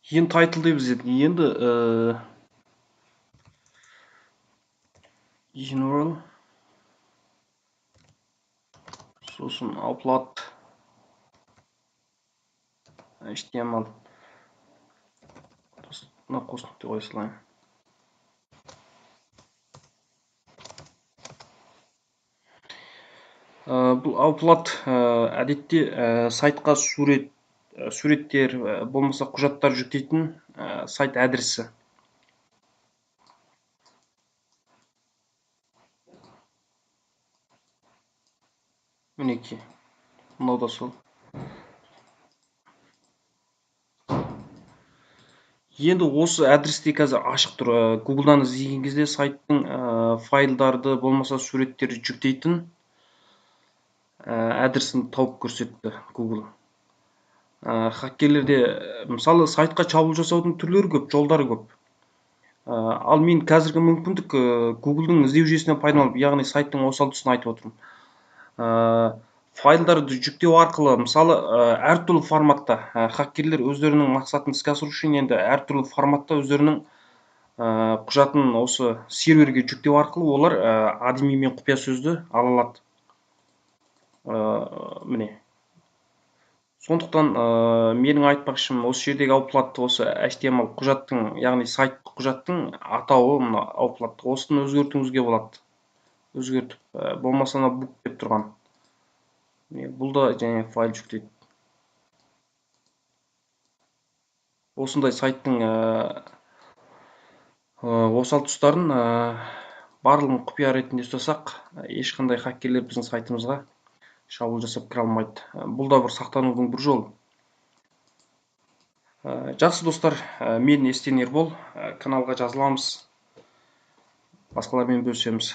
Енді title дейбіз енді general сосын upload HTML мына қос нүкте қоя салайын. Бұл upload әдетте сайтқа суреттер болмаса құжаттар жүктейтін сайт адресі. Мінекей, мынау да сол. Енді осы адресте қазір ашық тұр. Google'дан іздеген кезде сайттың файлдарды болмаса суреттерді жүктейтін адресін тауып көрсетті Google. Хакерлерде мысалы сайтқа шабуыл жасаудың түрлері көп, жолдары көп. Ал мен қазіргі мүмкіндік Google'дың іздеу жүйесінен пайдаланып, яғни сайттың осал тұсын айтып отырмын. Файлдарды жүктеу арқылы, мысалы, әртүрлі форматта хакерлер өздерінің мақсатын іске асыру үшін енді әртүрлі форматта өздерінің құжатын осы серверге жүктеу арқылы олар адми мен құпия сөзді ала алады. Міне. Сондықтан менің айтпақшым осы жердегі upload осы HTML құжаттың, яғни сайт құжаттың атауы мына upload. Осыны өзгертуіңізге болады. Өзгертіп, болмаса мына book деп тұрған. Бұл да және файл жүктейді. Осындай сайттың осал тұстарын барлығын құпия ретінде ұстасақ, ешқандай хакерлер біздің сайтымызға шабуыл жасап кіре алмайды. Бұл да бір сақтанудың бір жолы. Жақсы достар, мен Естен Ербол, каналға жазыламыз, басқалармен бөлісеміз.